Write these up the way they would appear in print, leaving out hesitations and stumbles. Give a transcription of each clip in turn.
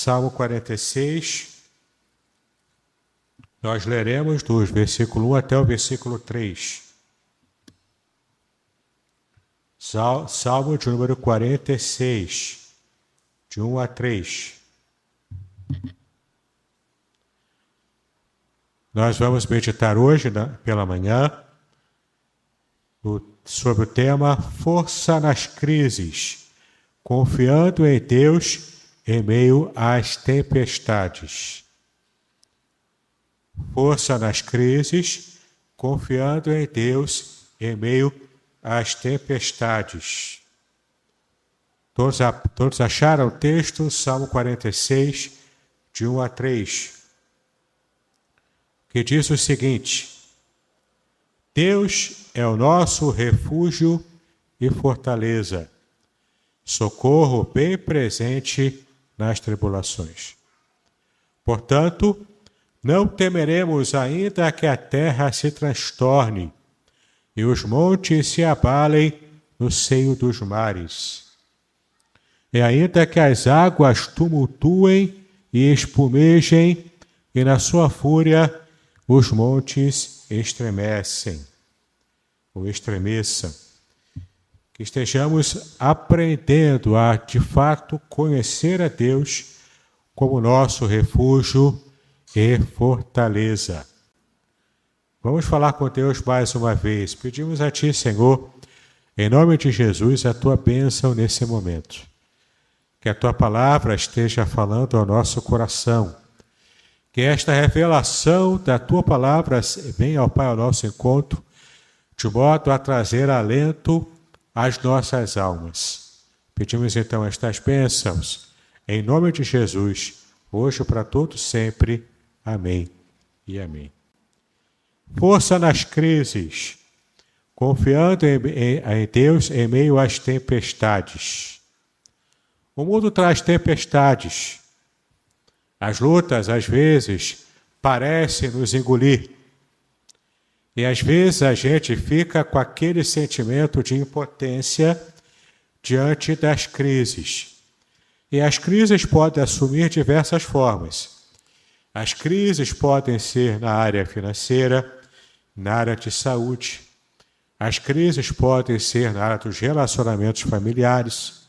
Salmo 46, nós leremos do versículo 1 até o versículo 3. Salmo de número 46, de 1 a 3. Nós vamos meditar hoje, pela manhã, sobre o tema Força nas Crises, confiando em Deus em meio às tempestades. Força nas crises, confiando em Deus em meio às tempestades. Todos acharam o texto? Salmo 46, de 1 a 3, que diz o seguinte: Deus é o nosso refúgio e fortaleza, socorro bem presente nas tribulações. Portanto, não temeremos ainda que a terra se transtorne e os montes se abalem no seio dos mares. E ainda que as águas tumultuem e espumejem, e na sua fúria os montes estremeçam. Que estejamos aprendendo a, de fato, conhecer a Deus como nosso refúgio e fortaleza. Vamos falar com Deus mais uma vez. Pedimos a Ti, Senhor, em nome de Jesus, a Tua bênção nesse momento. Que a Tua palavra esteja falando ao nosso coração. Que esta revelação da Tua palavra venha, ó Pai, ao nosso encontro, de modo a trazer alento às nossas almas. Pedimos então estas bênçãos, em nome de Jesus, hoje para todos sempre. Amém e amém. Força nas crises, confiando em Deus em meio às tempestades. O mundo traz tempestades. As lutas, às vezes, parecem nos engolir. E às vezes a gente fica com aquele sentimento de impotência diante das crises. E as crises podem assumir diversas formas. As crises podem ser na área financeira, na área de saúde. As crises podem ser na área dos relacionamentos familiares,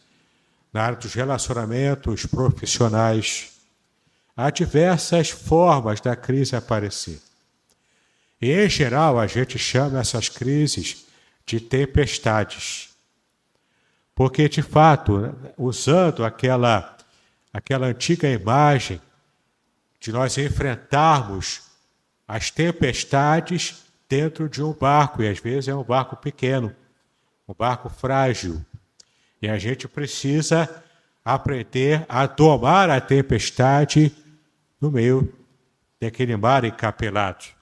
na área dos relacionamentos profissionais. Há diversas formas da crise aparecer. E, em geral, a gente chama essas crises de tempestades. Porque, de fato, usando aquela antiga imagem de nós enfrentarmos as tempestades dentro de um barco, e às vezes é um barco pequeno, um barco frágil. E a gente precisa aprender a domar a tempestade no meio daquele mar encapelado.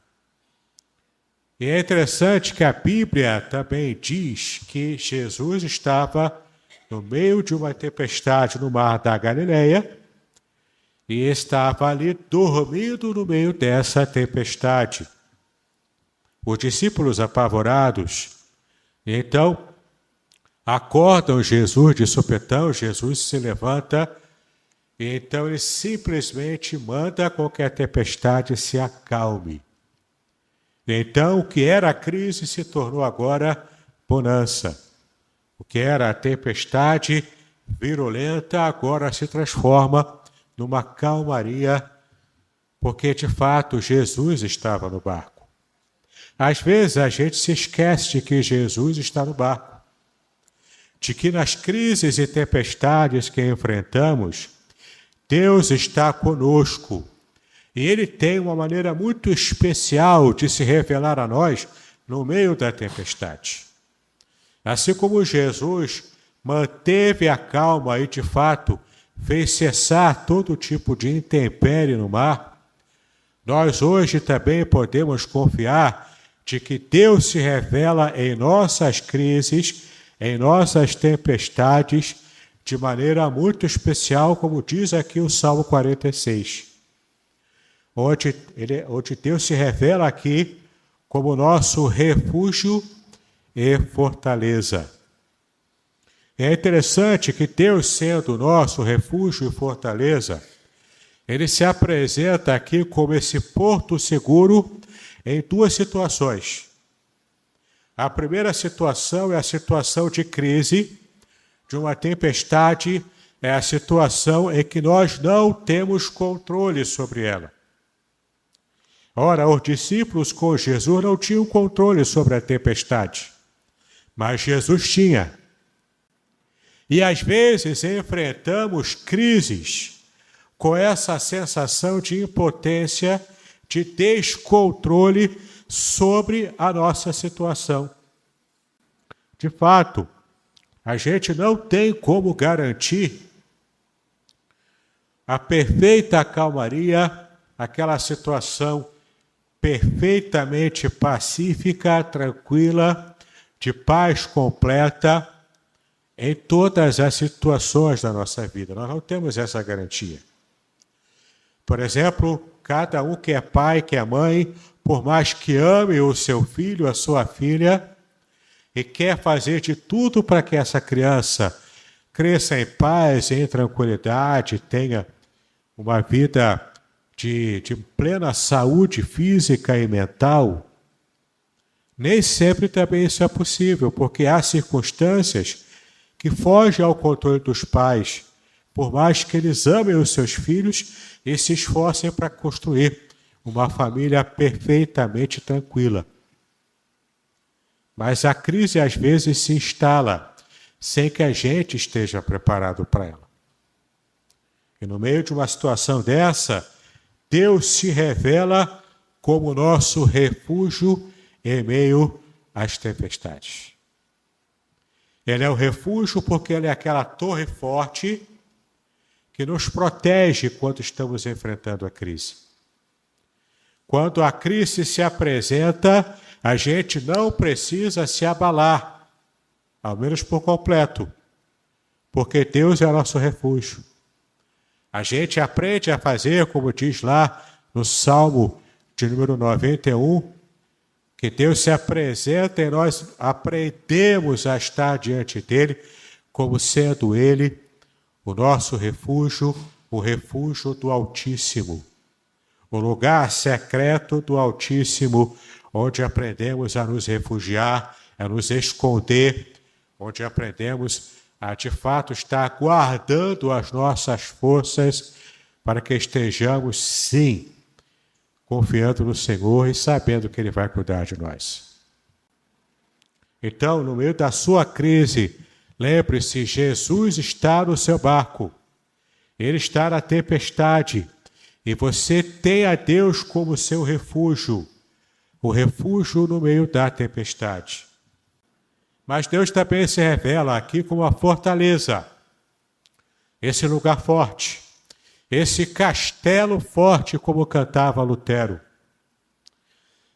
E é interessante que a Bíblia também diz que Jesus estava no meio de uma tempestade no mar da Galileia e estava ali dormindo no meio dessa tempestade. Os discípulos apavorados, então, acordam Jesus de supetão. Jesus se levanta e então ele simplesmente manda com que a tempestade se acalme. Então, o que era a crise se tornou agora bonança. O que era a tempestade virulenta agora se transforma numa calmaria, porque de fato Jesus estava no barco. Às vezes a gente se esquece de que Jesus está no barco, de que nas crises e tempestades que enfrentamos, Deus está conosco. E Ele tem uma maneira muito especial de se revelar a nós no meio da tempestade. Assim como Jesus manteve a calma e, de fato, fez cessar todo tipo de intempérie no mar, nós hoje também podemos confiar de que Deus se revela em nossas crises, em nossas tempestades, de maneira muito especial, como diz aqui o Salmo 46. Onde Deus se revela aqui como nosso refúgio e fortaleza. É interessante que Deus, sendo nosso refúgio e fortaleza, Ele se apresenta aqui como esse porto seguro em duas situações. A primeira situação é a situação de crise, de uma tempestade, é a situação em que nós não temos controle sobre ela. Ora, os discípulos com Jesus não tinham controle sobre a tempestade, mas Jesus tinha. E às vezes enfrentamos crises com essa sensação de impotência, de descontrole sobre a nossa situação. De fato, a gente não tem como garantir a perfeita calmaria, aquela situação perfeitamente pacífica, tranquila, de paz completa em todas as situações da nossa vida. Nós não temos essa garantia. Por exemplo, cada um que é pai, que é mãe, por mais que ame o seu filho, a sua filha, e quer fazer de tudo para que essa criança cresça em paz, em tranquilidade, tenha uma vida de plena saúde física e mental, nem sempre também isso é possível, porque há circunstâncias que fogem ao controle dos pais, por mais que eles amem os seus filhos e se esforcem para construir uma família perfeitamente tranquila. Mas a crise às vezes se instala sem que a gente esteja preparado para ela. E no meio de uma situação dessa, Deus se revela como nosso refúgio em meio às tempestades. Ele é o refúgio porque ele é aquela torre forte que nos protege quando estamos enfrentando a crise. Quando a crise se apresenta, a gente não precisa se abalar, ao menos por completo, porque Deus é o nosso refúgio. A gente aprende a fazer, como diz lá no Salmo de número 91, que Deus se apresenta e nós aprendemos a estar diante dele, como sendo ele o nosso refúgio, o refúgio do Altíssimo, o lugar secreto do Altíssimo, onde aprendemos a nos refugiar, a nos esconder, onde aprendemos a de fato estar guardando as nossas forças para que estejamos, sim, confiando no Senhor e sabendo que Ele vai cuidar de nós. Então, no meio da sua crise, lembre-se, Jesus está no seu barco, Ele está na tempestade e você tem a Deus como seu refúgio, o refúgio no meio da tempestade. Mas Deus também se revela aqui como a fortaleza, esse lugar forte, esse castelo forte, como cantava Lutero.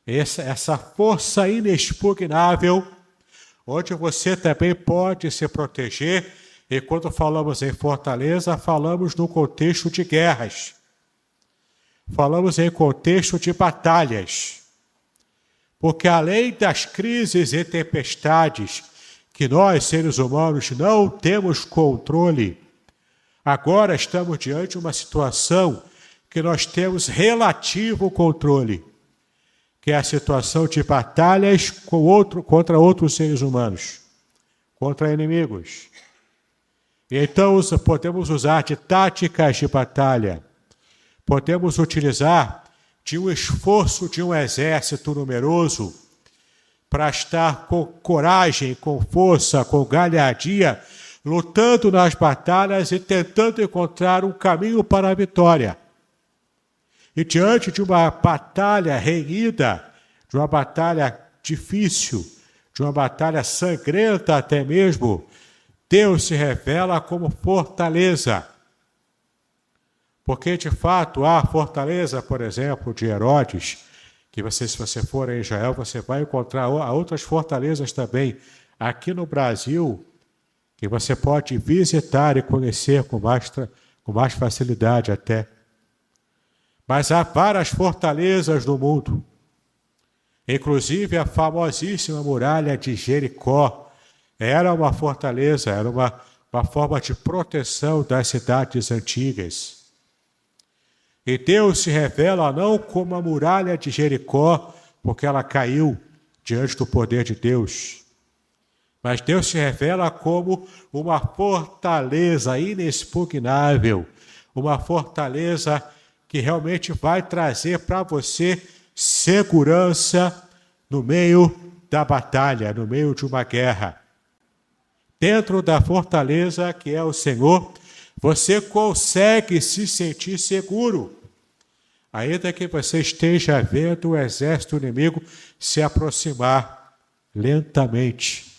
Essa força inexpugnável, onde você também pode se proteger, e quando falamos em fortaleza, falamos no contexto de guerras, falamos em contexto de batalhas. Porque além das crises e tempestades que nós, seres humanos, não temos controle, agora estamos diante de uma situação que nós temos relativo controle, que é a situação de batalhas contra outros seres humanos, contra inimigos. Então podemos usar de táticas de batalha, podemos utilizar de um esforço de um exército numeroso para estar com coragem, com força, com galhardia, lutando nas batalhas e tentando encontrar um caminho para a vitória. E diante de uma batalha renhida, de uma batalha difícil, de uma batalha sangrenta até mesmo, Deus se revela como fortaleza. Porque, de fato, há a fortaleza, por exemplo, de Herodes, que se você for em Israel, você vai encontrar outras fortalezas também aqui no Brasil, que você pode visitar e conhecer com mais facilidade até. Mas há várias fortalezas no mundo, inclusive a famosíssima muralha de Jericó. Era uma fortaleza, era uma forma de proteção das cidades antigas. E Deus se revela não como a muralha de Jericó, porque ela caiu diante do poder de Deus. Mas Deus se revela como uma fortaleza inexpugnável, uma fortaleza que realmente vai trazer para você segurança no meio da batalha, no meio de uma guerra. Dentro da fortaleza que é o Senhor, você consegue se sentir seguro, ainda que você esteja vendo o exército inimigo se aproximar lentamente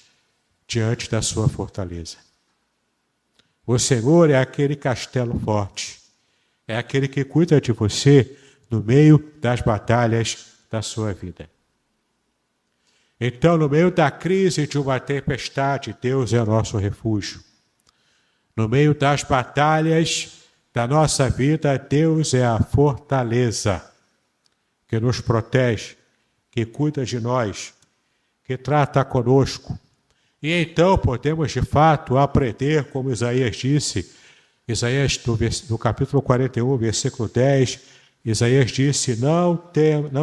diante da sua fortaleza. O Senhor é aquele castelo forte, é aquele que cuida de você no meio das batalhas da sua vida. Então, no meio da crise de uma tempestade, Deus é o nosso refúgio. No meio das batalhas da nossa vida, Deus é a fortaleza que nos protege, que cuida de nós, que trata conosco. E então podemos de fato aprender, como Isaías disse, Isaías no capítulo 41, versículo 10, Isaías disse, não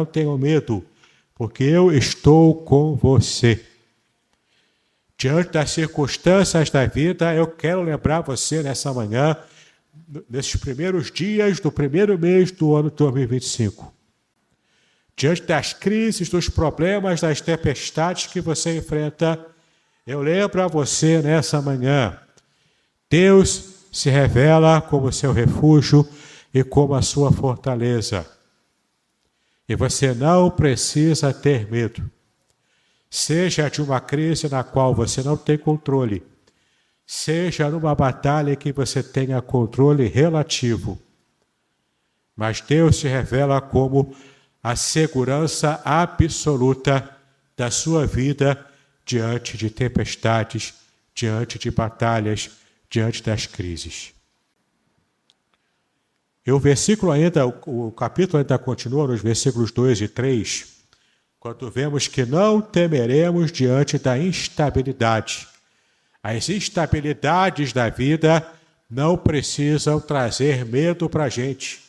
tenham medo, porque eu estou com você. Diante das circunstâncias da vida, eu quero lembrar você nessa manhã, nesses primeiros dias do primeiro mês do ano 2025. Diante das crises, dos problemas, das tempestades que você enfrenta, eu lembro a você nessa manhã, Deus se revela como seu refúgio e como a sua fortaleza. E você não precisa ter medo. Seja de uma crise na qual você não tem controle, seja numa batalha que você tenha controle relativo. Mas Deus se revela como a segurança absoluta da sua vida diante de tempestades, diante de batalhas, diante das crises. E o versículo ainda, o capítulo ainda continua nos versículos 2 e 3, quando vemos que não temeremos diante da instabilidade. As instabilidades da vida não precisam trazer medo para a gente.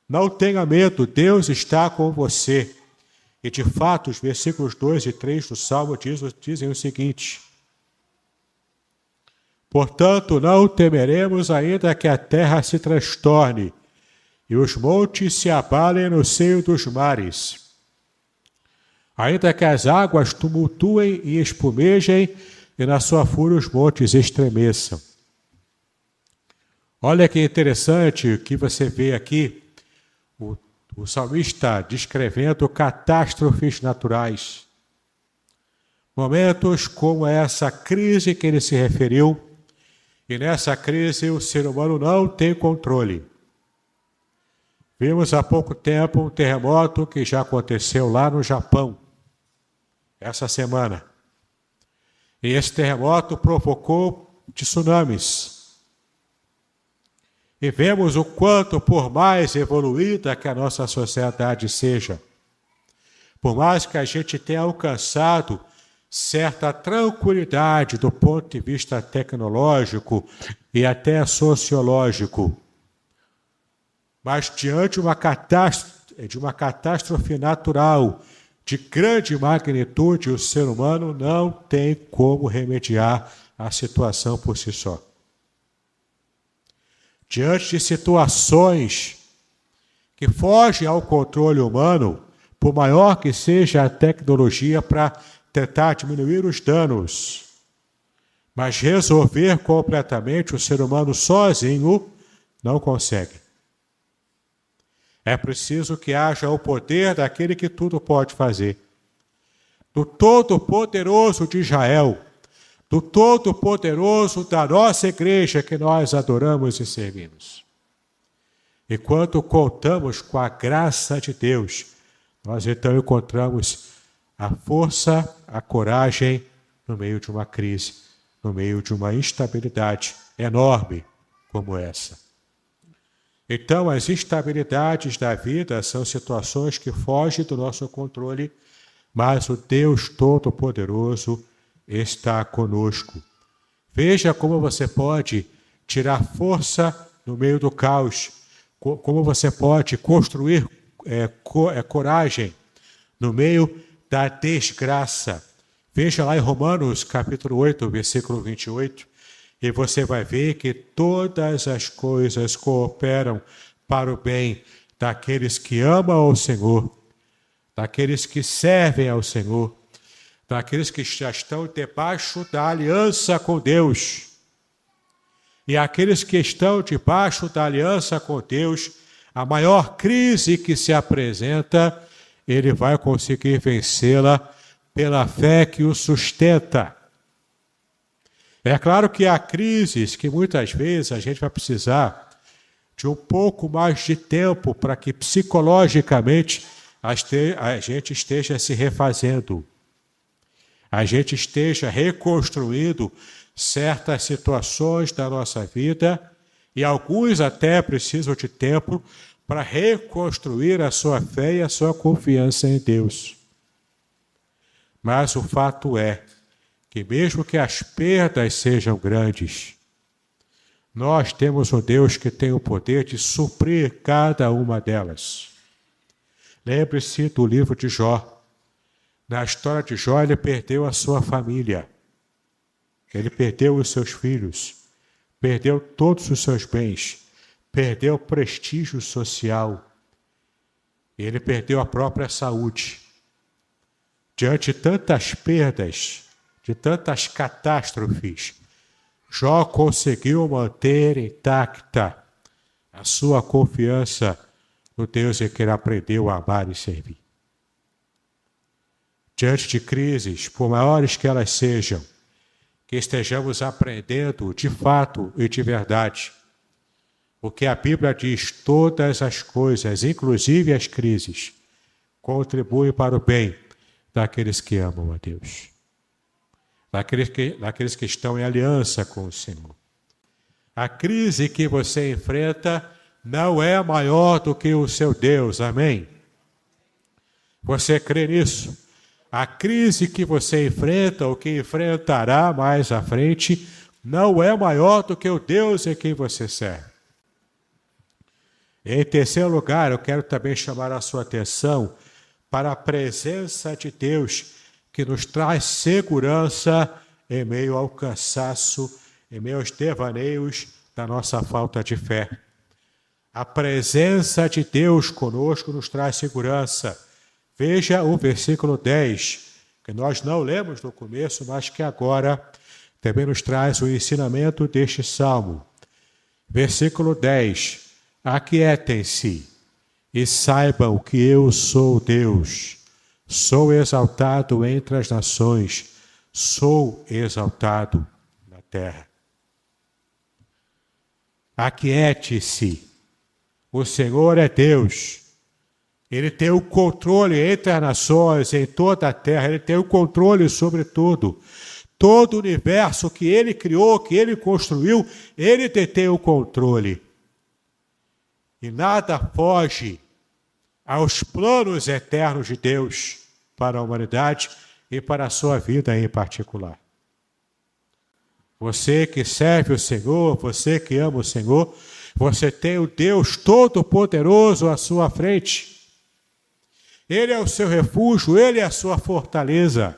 Não tenha medo, Deus está com você. E de fato, os versículos 2 e 3 do Salmo dizem o seguinte: portanto, não temeremos ainda que a terra se transtorne e os montes se abalem no seio dos mares. Ainda que as águas tumultuem e espumejem e na sua fúria os montes estremeçam. Olha que interessante o que você vê aqui, o salmista descrevendo catástrofes naturais. Momentos como essa crise que ele se referiu, e nessa crise o ser humano não tem controle. Vimos há pouco tempo um terremoto que já aconteceu lá no Japão, essa semana. E esse terremoto provocou tsunamis. E vemos o quanto, por mais evoluída que a nossa sociedade seja, por mais que a gente tenha alcançado certa tranquilidade do ponto de vista tecnológico e até sociológico, mas diante de uma catástrofe natural de grande magnitude, o ser humano não tem como remediar a situação por si só. Diante de situações que fogem ao controle humano, por maior que seja a tecnologia para tentar diminuir os danos, mas resolver completamente o ser humano sozinho não consegue. É preciso que haja o poder daquele que tudo pode fazer, do Todo-Poderoso de Israel, do Todo-Poderoso da nossa igreja que nós adoramos e servimos. E quando contamos com a graça de Deus, nós então encontramos a força, a coragem no meio de uma crise, no meio de uma instabilidade enorme como essa. Então, as instabilidades da vida são situações que fogem do nosso controle, mas o Deus Todo-Poderoso está conosco. Veja como você pode tirar força no meio do caos, Como você pode construir coragem no meio da desgraça. Veja lá em Romanos, capítulo 8, versículo 28, e você vai ver que todas as coisas cooperam para o bem daqueles que amam ao Senhor, daqueles que servem ao Senhor, daqueles que já estão debaixo da aliança com Deus. E aqueles que estão debaixo da aliança com Deus, a maior crise que se apresenta, ele vai conseguir vencê-la pela fé que o sustenta. É claro que há crises que muitas vezes a gente vai precisar de um pouco mais de tempo para que psicologicamente a gente esteja se refazendo. A gente esteja reconstruindo certas situações da nossa vida e alguns até precisam de tempo para reconstruir a sua fé e a sua confiança em Deus. Mas o fato é que mesmo que as perdas sejam grandes, nós temos um Deus que tem o poder de suprir cada uma delas. Lembre-se do livro de Jó. Na história de Jó, ele perdeu a sua família. Ele perdeu os seus filhos, perdeu todos os seus bens, perdeu o prestígio social, ele perdeu a própria saúde. Diante de tantas perdas, de tantas catástrofes, Jó conseguiu manter intacta a sua confiança no Deus em que ele aprendeu a amar e servir. Diante de crises, por maiores que elas sejam, que estejamos aprendendo de fato e de verdade. Porque a Bíblia diz todas as coisas, inclusive as crises, contribuem para o bem daqueles que amam a Deus. Daqueles que estão em aliança com o Senhor. A crise que você enfrenta não é maior do que o seu Deus, amém? Você crê nisso? A crise que você enfrenta ou que enfrentará mais à frente não é maior do que o Deus em quem você serve. Em terceiro lugar, eu quero também chamar a sua atenção para a presença de Deus que nos traz segurança em meio ao cansaço, em meio aos devaneios da nossa falta de fé. A presença de Deus conosco nos traz segurança. Veja o versículo 10, que nós não lemos no começo, mas que agora também nos traz o ensinamento deste salmo. Versículo 10. Aquietem-se e saibam que eu sou Deus. Sou exaltado entre as nações, sou exaltado na terra. Aquiete-se. O Senhor é Deus. Ele tem o controle entre as nações, em toda a terra. Ele tem o controle sobre tudo. Todo o universo que Ele criou, que Ele construiu, Ele detém o controle. E nada foge aos planos eternos de Deus para a humanidade e para a sua vida em particular. Você que serve o Senhor, você que ama o Senhor, você tem o Deus Todo-Poderoso à sua frente. Ele é o seu refúgio, Ele é a sua fortaleza.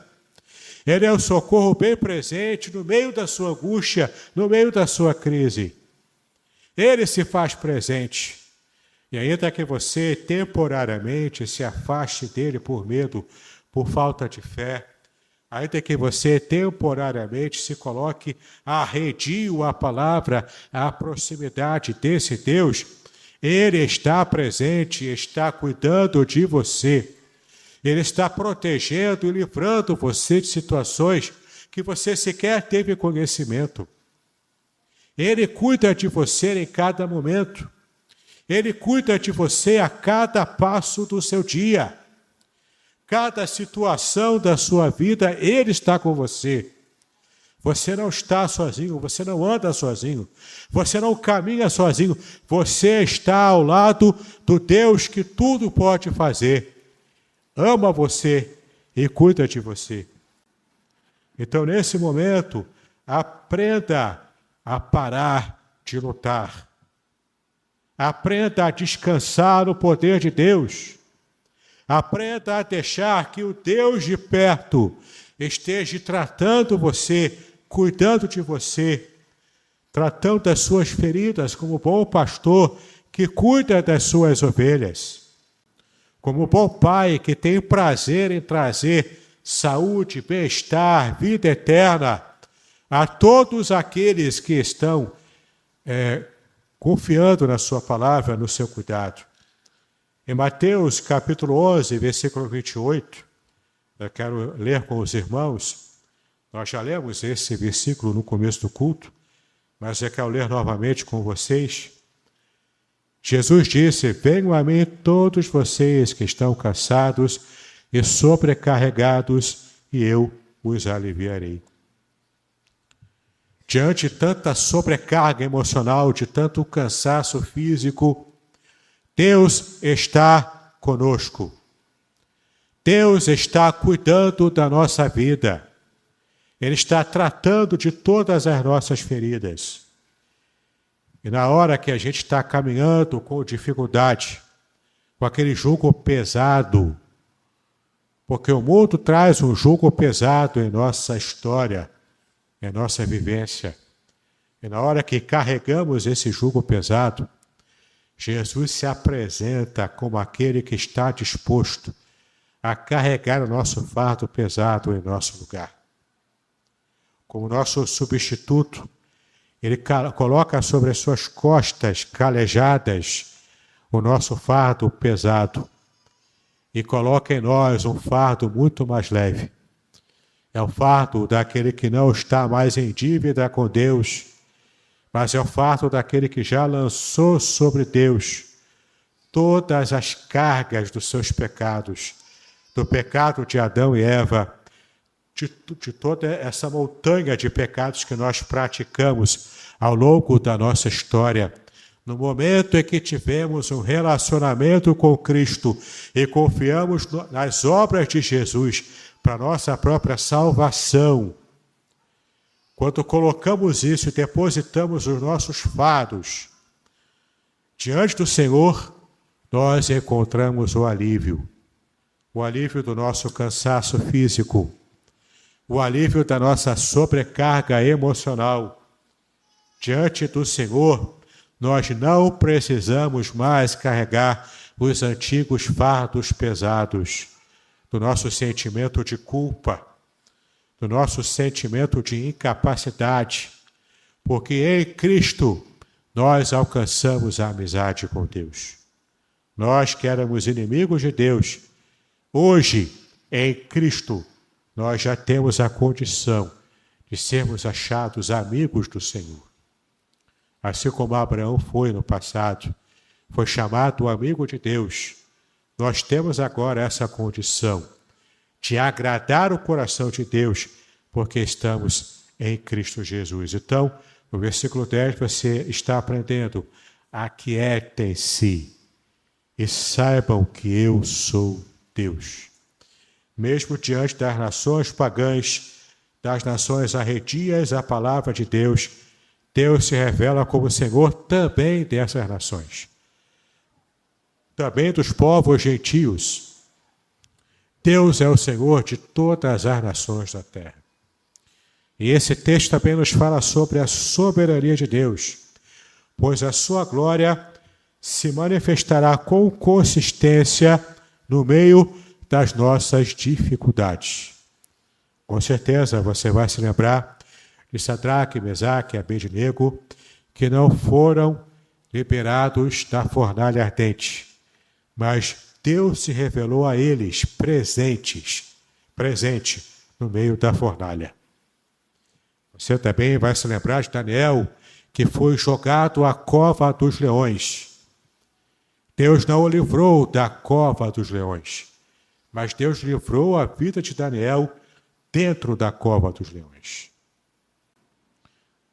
Ele é o socorro bem presente no meio da sua angústia, no meio da sua crise. Ele se faz presente. E ainda que você temporariamente se afaste dele por medo, por falta de fé, ainda que você temporariamente se coloque arredio à palavra, à proximidade desse Deus, Ele está presente, está cuidando de você. Ele está protegendo e livrando você de situações que você sequer teve conhecimento. Ele cuida de você em cada momento. Ele cuida de você a cada passo do seu dia. Cada situação da sua vida, Ele está com você. Você não está sozinho, você não anda sozinho, você não caminha sozinho, você está ao lado do Deus que tudo pode fazer. Ama você e cuida de você. Então, nesse momento, aprenda a parar de lutar. Aprenda a descansar no poder de Deus. Aprenda a deixar que o Deus de perto esteja tratando você, cuidando de você, tratando das suas feridas como bom pastor que cuida das suas ovelhas. Como bom pai que tem prazer em trazer saúde, bem-estar, vida eterna a todos aqueles que estão confiando na sua palavra, no seu cuidado. Em Mateus capítulo 11, versículo 28, eu quero ler com os irmãos. Nós já lemos esse versículo no começo do culto, mas eu quero ler novamente com vocês. Jesus disse: venham a mim todos vocês que estão cansados e sobrecarregados, e eu os aliviarei. Diante de tanta sobrecarga emocional, de tanto cansaço físico, Deus está conosco. Deus está cuidando da nossa vida. Ele está tratando de todas as nossas feridas. E na hora que a gente está caminhando com dificuldade, com aquele jugo pesado, porque o mundo traz um jugo pesado em nossa história, em nossa vivência. E na hora que carregamos esse jugo pesado, Jesus se apresenta como aquele que está disposto a carregar o nosso fardo pesado em nosso lugar. Como nosso substituto, ele coloca sobre as suas costas calejadas o nosso fardo pesado e coloca em nós um fardo muito mais leve. É o fardo daquele que não está mais em dívida com Deus, mas é o fardo daquele que já lançou sobre Deus todas as cargas dos seus pecados, do pecado de Adão e Eva, de toda essa montanha de pecados que nós praticamos ao longo da nossa história. No momento em que tivemos um relacionamento com Cristo e confiamos nas obras de Jesus para nossa própria salvação, quando colocamos isso e depositamos os nossos fardos diante do Senhor, nós encontramos o alívio do nosso cansaço físico, o alívio da nossa sobrecarga emocional. Diante do Senhor, nós não precisamos mais carregar os antigos fardos pesados do nosso sentimento de culpa, do nosso sentimento de incapacidade, porque em Cristo nós alcançamos a amizade com Deus. Nós que éramos inimigos de Deus, hoje, em Cristo, nós já temos a condição de sermos achados amigos do Senhor. Assim como Abraão foi no passado, foi chamado amigo de Deus, nós temos agora essa condição de agradar o coração de Deus, porque estamos em Cristo Jesus. Então, no versículo 10, você está aprendendo: aquietem-se e saibam que eu sou Deus. Mesmo diante das nações pagãs, das nações arredias à palavra de Deus, Deus se revela como Senhor também dessas nações, também dos povos gentios. Deus é o Senhor de todas as nações da terra. E esse texto também nos fala sobre a soberania de Deus, pois a sua glória se manifestará com consistência no meio das nossas dificuldades. Com certeza você vai se lembrar de Sadraque, Mesaque e Abednego, que não foram liberados da fornalha ardente, mas Deus se revelou a eles presente no meio da fornalha. Você também vai se lembrar de Daniel, que foi jogado à cova dos leões. Deus não o livrou da cova dos leões, mas Deus livrou a vida de Daniel dentro da cova dos leões.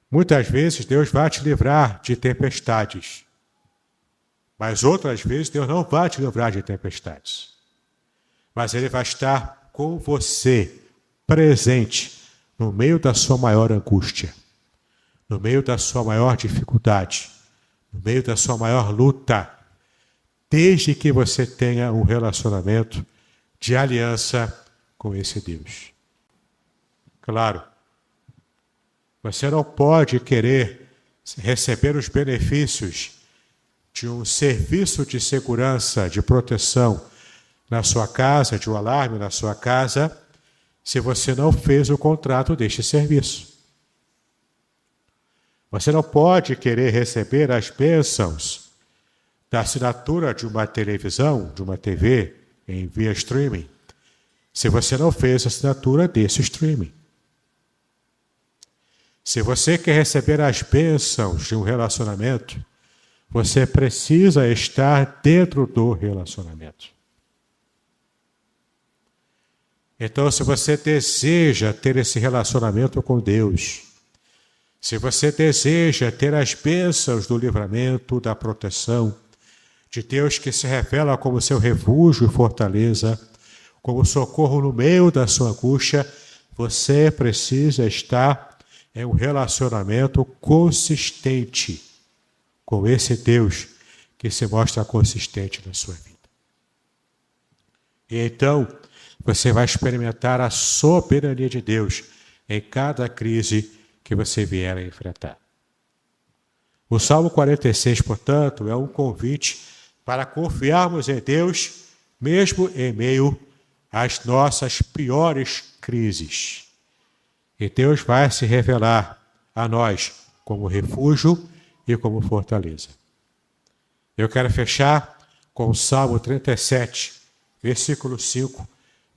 Muitas vezes Deus vai te livrar de tempestades, mas outras vezes Deus não vai te livrar de tempestades. Mas Ele vai estar com você, presente, no meio da sua maior angústia, no meio da sua maior dificuldade, no meio da sua maior luta, desde que você tenha um relacionamento de aliança com esse Deus. Claro, você não pode querer receber os benefícios de um serviço de segurança, de proteção na sua casa, de um alarme na sua casa, se você não fez o contrato deste serviço. Você não pode querer receber as bênçãos da assinatura de uma televisão, de uma TV, via streaming, se você não fez a assinatura desse streaming. Se você quer receber as bênçãos de um relacionamento, você precisa estar dentro do relacionamento. Então, se você deseja ter esse relacionamento com Deus, se você deseja ter as bênçãos do livramento, da proteção, de Deus que se revela como seu refúgio e fortaleza, como socorro no meio da sua angústia, você precisa estar em um relacionamento consistente com esse Deus que se mostra consistente na sua vida. E então, você vai experimentar a soberania de Deus em cada crise que você vier a enfrentar. O Salmo 46, portanto, é um convite para confiarmos em Deus, mesmo em meio às nossas piores crises. E Deus vai se revelar a nós como refúgio e como fortaleza. Eu quero fechar com o Salmo 37, versículo 5,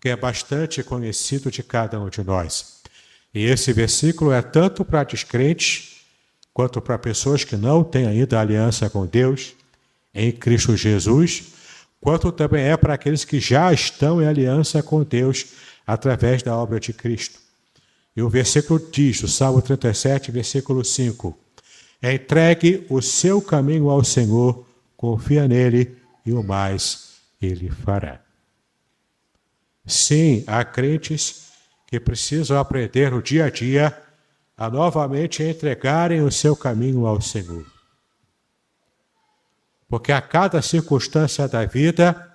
que é bastante conhecido de cada um de nós. E esse versículo é tanto para descrentes, quanto para pessoas que não têm ainda aliança com Deus, em Cristo Jesus, quanto também é para aqueles que já estão em aliança com Deus através da obra de Cristo. E o versículo diz, o Salmo 37, versículo 5, entregue o seu caminho ao Senhor, confia nele e o mais ele fará. Sim, há crentes que precisam aprender no dia a dia a novamente entregarem o seu caminho ao Senhor. Porque a cada circunstância da vida,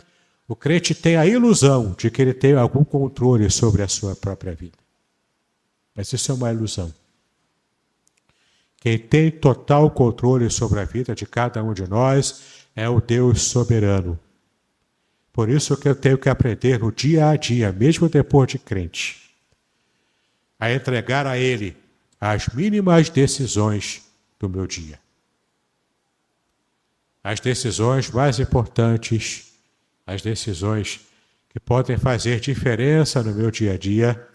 o crente tem a ilusão de que ele tem algum controle sobre a sua própria vida. Mas isso é uma ilusão. Quem tem total controle sobre a vida de cada um de nós é o Deus soberano. Por isso que eu tenho que aprender no dia a dia, mesmo depois de crente, a entregar a Ele as mínimas decisões do meu dia. As decisões mais importantes, as decisões que podem fazer diferença no meu dia a dia,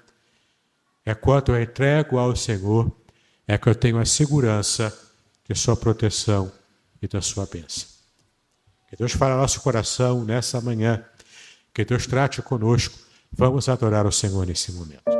é quando eu entrego ao Senhor, é que eu tenho a segurança de sua proteção e da sua bênção. Que Deus fale ao nosso coração nessa manhã, que Deus trate conosco. Vamos adorar o Senhor nesse momento.